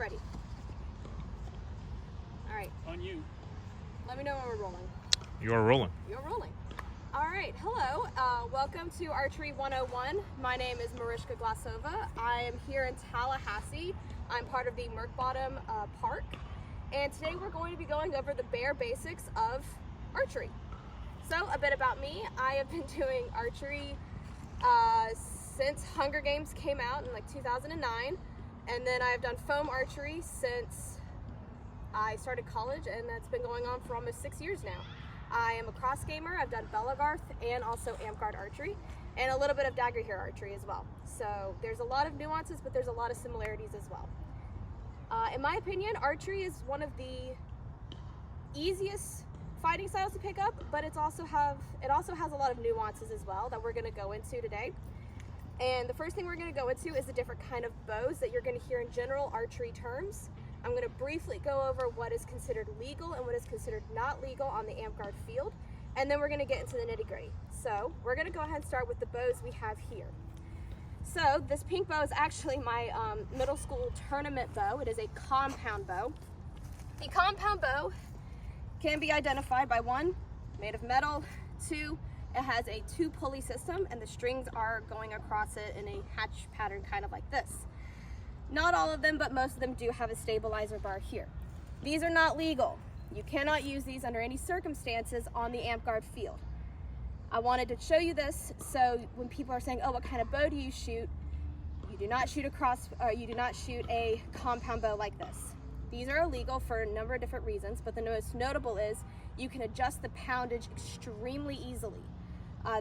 ready. All right. On you. Let me know when we're rolling. You're rolling. You're rolling. All right. Hello. Welcome to Archery 101. My name is Maryshka Glassova. I am here in Tallahassee. I'm part of the Murkbottom Park. And today we're going to be going over the bare basics of archery. So a bit about me. I have been doing archery since Hunger Games came out in like 2009. And then I've done foam archery since I started college, and that's been going on for almost 6 years now. I am a cross gamer. I've done Belagarth and also Amp-Guard archery, and a little bit of dagger hair archery as well. So there's a lot of nuances, but there's a lot of similarities as well. In my opinion, archery is one of the easiest fighting styles to pick up, but it also has a lot of nuances as well that we're going to go into today. And the first thing we're going to go into is the different kind of bows that you're going to hear in general archery terms. I'm going to briefly go over what is considered legal and what is considered not legal on the Amp-Guard field, and then we're going to get into the nitty-gritty. So we're going to go ahead and start with the bows we have here. So this pink bow is actually my middle school tournament bow. It is a compound bow. The compound bow can be identified by one, made of metal, two, it has a 2-pulley system, and the strings are going across it in a hatch pattern, kind of like this. Not all of them, but most of them do have a stabilizer bar here. These are not legal. You cannot use these under any circumstances on the Amp-Guard field. I wanted to show you this so when people are saying, oh, what kind of bow do you shoot? You do not shoot a compound bow like this. These are illegal for a number of different reasons, but the most notable is you can adjust the poundage extremely easily.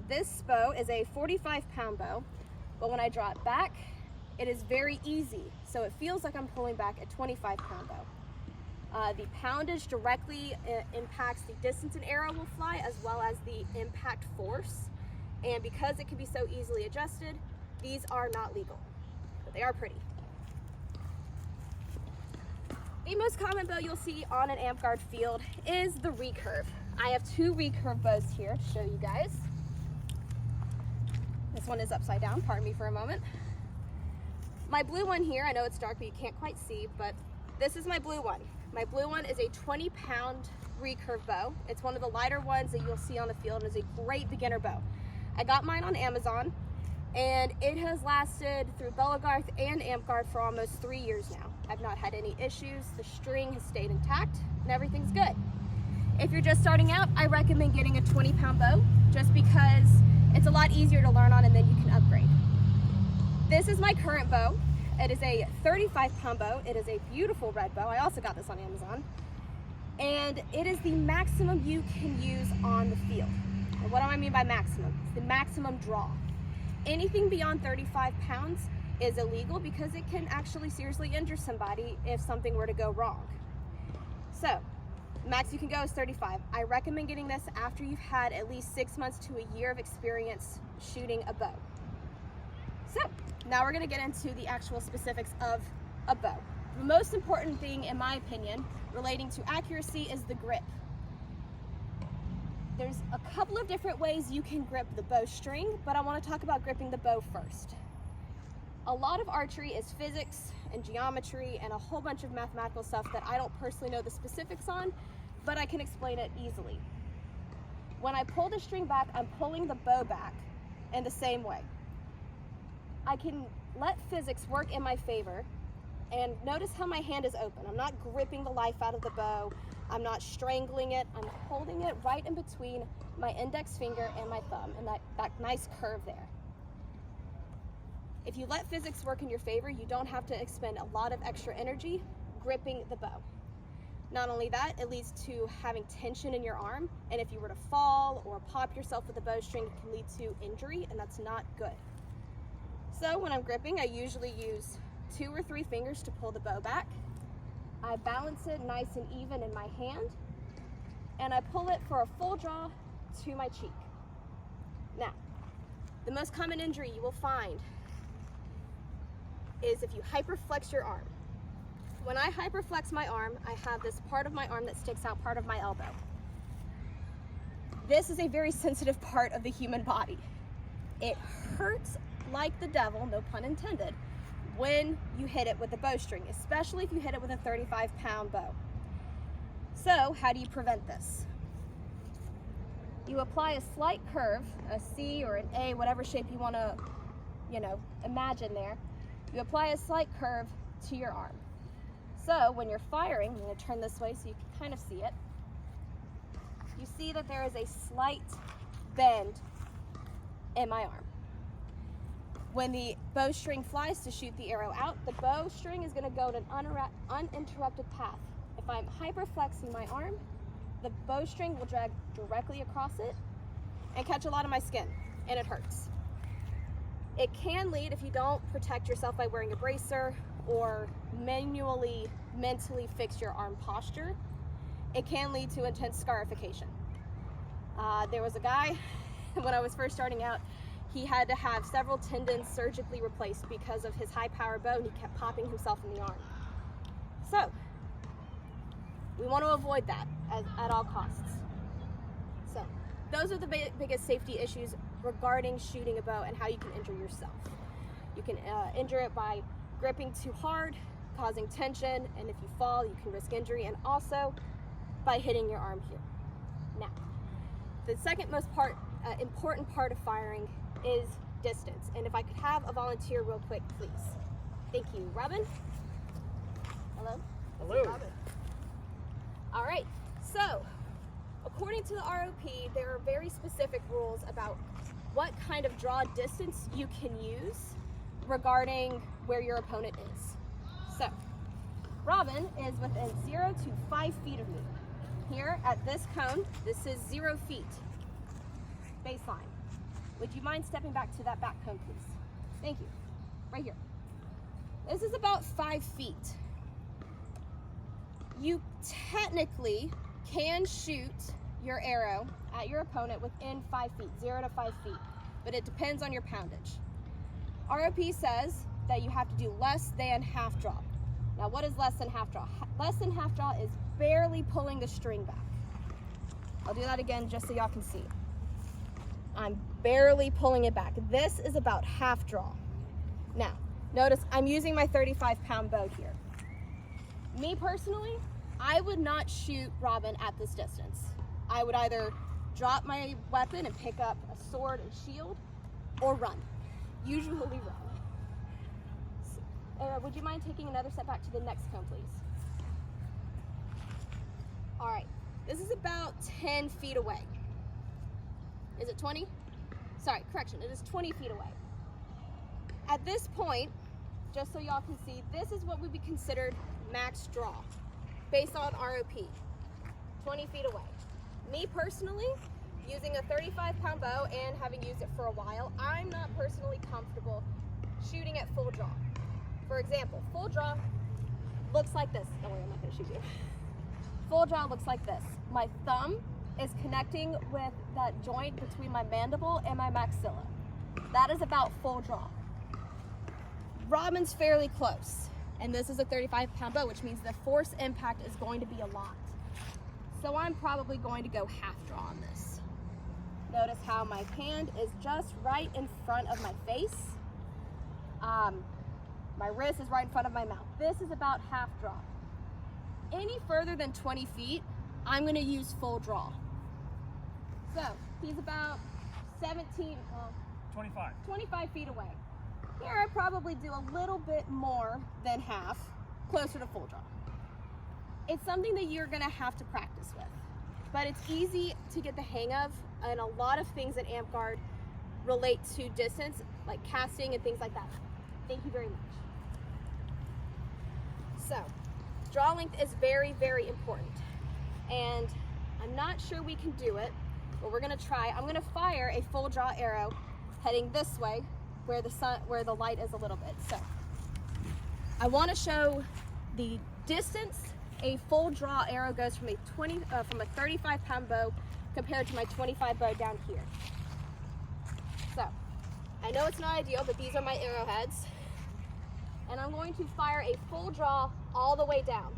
This bow is a 45-pound bow, but when I draw it back, it is very easy. So it feels like I'm pulling back a 25-pound bow. The poundage directly impacts the distance an arrow will fly, as well as the impact force. And because it can be so easily adjusted, these are not legal, but they are pretty. The most common bow you'll see on an Amp-Guard field is the recurve. I have 2 recurve bows here to show you guys. This one is upside down, pardon me for a moment. My blue one here, I know it's dark but you can't quite see, but this is my blue one. My blue one is a 20-pound recurve bow. It's one of the lighter ones that you'll see on the field and is a great beginner bow. I got mine on Amazon, and it has lasted through Belagarth and Amp-Guard for almost 3 years now. I've not had any issues. The string has stayed intact and everything's good. If you're just starting out, I recommend getting a 20-pound bow just because it's a lot easier to learn on and then you can upgrade. This is my current bow. It is a 35-pound bow. It is a beautiful red bow. I also got this on Amazon. And it is the maximum you can use on the field. And what do I mean by maximum? It's the maximum draw. Anything beyond 35 pounds is illegal because it can actually seriously injure somebody if something were to go wrong. So, max you can go is 35. I recommend getting this after you've had at least 6 months to a year of experience shooting a bow. So, now we're going to get into the actual specifics of a bow. The most important thing, in my opinion, relating to accuracy is the grip. There's a couple of different ways you can grip the bowstring, but I want to talk about gripping the bow first. A lot of archery is physics and geometry and a whole bunch of mathematical stuff that I don't personally know the specifics on, but I can explain it easily. When I pull the string back, I'm pulling the bow back in the same way. I can let physics work in my favor, and notice how my hand is open. I'm not gripping the life out of the bow. I'm not strangling it. I'm holding it right in between my index finger and my thumb, and that nice curve there. If you let physics work in your favor, you don't have to expend a lot of extra energy gripping the bow. Not only that, it leads to having tension in your arm, and if you were to fall or pop yourself with a bowstring, it can lead to injury, and that's not good. So when I'm gripping, I usually use 2 or 3 fingers to pull the bow back. I balance it nice and even in my hand, and I pull it for a full draw to my cheek. Now, the most common injury you will find is if you hyperflex your arm. When I hyperflex my arm, I have this part of my arm that sticks out part of my elbow. This is a very sensitive part of the human body. It hurts like the devil, no pun intended, when you hit it with a bowstring, especially if you hit it with a 35-pound bow. So how do you prevent this? You apply a slight curve, a C or an A, whatever shape you want to, imagine there. You apply a slight curve to your arm. So when you're firing, I'm going to turn this way so you can kind of see it. You see that there is a slight bend in my arm. When the bowstring flies to shoot the arrow out, the bowstring is going to go in an uninterrupted path. If I'm hyperflexing my arm, the bowstring will drag directly across it and catch a lot of my skin, and it hurts. It can lead, if you don't protect yourself by wearing a bracer or mentally fix your arm posture, it can lead to intense scarification. There was a guy, when I was first starting out, he had to have several tendons surgically replaced because of his high-power bow, and he kept popping himself in the arm. So, we want to avoid that at all costs. So, those are the biggest safety issues regarding shooting a bow and how you can injure yourself. You can injure it by gripping too hard, causing tension, and if you fall, you can risk injury, and also by hitting your arm here. Now, the second most important part of firing is distance. And if I could have a volunteer real quick, please. Thank you. Robin? Hello? Hello. Robin. All right, so according to the ROP, there are very specific rules about what kind of draw distance you can use regarding where your opponent is. So, Robin is within 0 to 5 feet of me. Here at this cone, this is 0 feet, baseline. Would you mind stepping back to that back cone, please? Thank you. Right here. This is about 5 feet. You technically can shoot your arrow at your opponent within 5 feet, 0 to 5 feet, but it depends on your poundage. ROP says that you have to do less than half draw. Now, what is less than half draw? Less than half draw is barely pulling the string back. I'll do that again just so y'all can see. I'm barely pulling it back. This is about half draw. Now, notice I'm using my 35-pound bow here. Me personally, I would not shoot Robin at this distance. I would either drop my weapon and pick up a sword and shield, or run. Usually run. Would you mind taking another step back to the next cone, please? All right, this is about 10 feet away. Is it 20? Sorry, correction, it is 20 feet away. At this point, just so y'all can see, this is what would be considered max draw, based on ROP, 20 feet away. Me personally, using a 35-pound bow and having used it for a while, I'm not personally comfortable shooting at full draw. For example, full draw looks like this. Don't worry, I'm not gonna shoot you. Full draw looks like this. My thumb is connecting with that joint between my mandible and my maxilla. That is about full draw. Robin's fairly close, and this is a 35-pound bow, which means the force impact is going to be a lot. So I'm probably going to go half draw on this. Notice how my hand is just right in front of my face. My wrist is right in front of my mouth. This is about half draw. Any further than 20 feet, I'm gonna use full draw. So he's about 25 feet away. Here I probably do a little bit more than half, closer to full draw. It's something that you're gonna have to practice with, but it's easy to get the hang of, and a lot of things at Amp Guard relate to distance, like casting and things like that. Thank you very much. So, draw length is very, very important, and I'm not sure we can do it, but we're gonna try. I'm gonna fire a full draw arrow heading this way, where the light is a little bit. So, I want to show the distance a full draw arrow goes from a 35-pound bow compared to my 25 bow down here. So, I know it's not ideal, but these are my arrowheads, and I'm going to fire a full draw all the way down.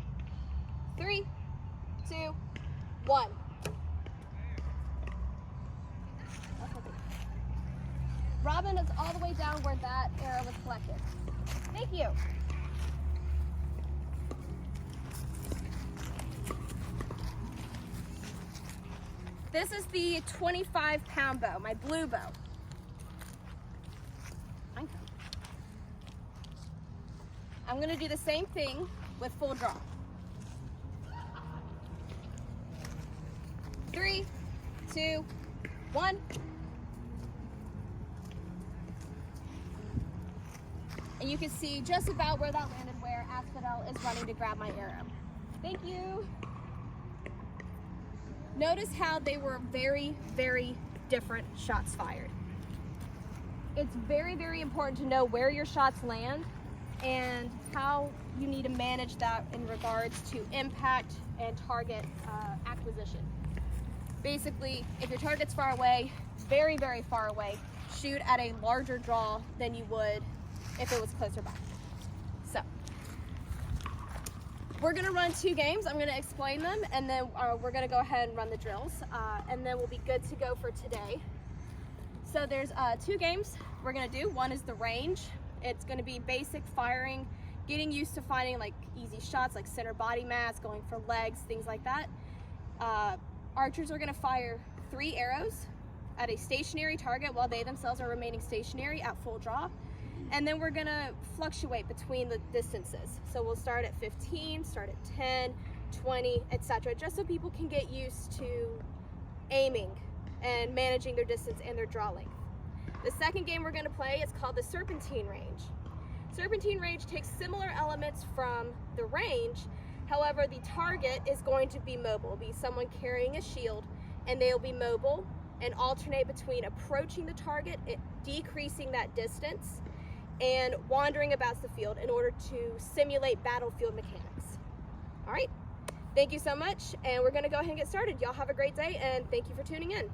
3, 2, 1. Robin is all the way down where that arrow was collected. Thank you. This is the 25-pound bow, my blue bow. I'm gonna do the same thing with full draw. 3, 2, 1. And you can see just about where that landed where Asphodel is running to grab my arrow. Thank you. Notice how they were very, very different shots fired. It's very, very important to know where your shots land and how you need to manage that in regards to impact and target acquisition. Basically, if your target's far away, very, very far away, shoot at a larger draw than you would if it was closer by. So, we're gonna run 2 games. I'm gonna explain them, and then we're gonna go ahead and run the drills, and then we'll be good to go for today. So there's 2 games we're gonna do. One is the range. It's gonna be basic firing, getting used to finding like easy shots like center body mass, going for legs, things like that. Archers are gonna fire 3 arrows at a stationary target while they themselves are remaining stationary at full draw. And then we're gonna fluctuate between the distances. So we'll start at 15, start at 10, 20, etc. just so people can get used to aiming and managing their distance and their draw length. The second game we're gonna play is called the Serpentine Range. Serpentine Range takes similar elements from the range, however the target is going to be mobile. It'll be someone carrying a shield, and they'll be mobile and alternate between approaching the target, decreasing that distance, and wandering about the field in order to simulate battlefield mechanics. All right, thank you so much, and we're gonna go ahead and get started. Y'all have a great day, and thank you for tuning in.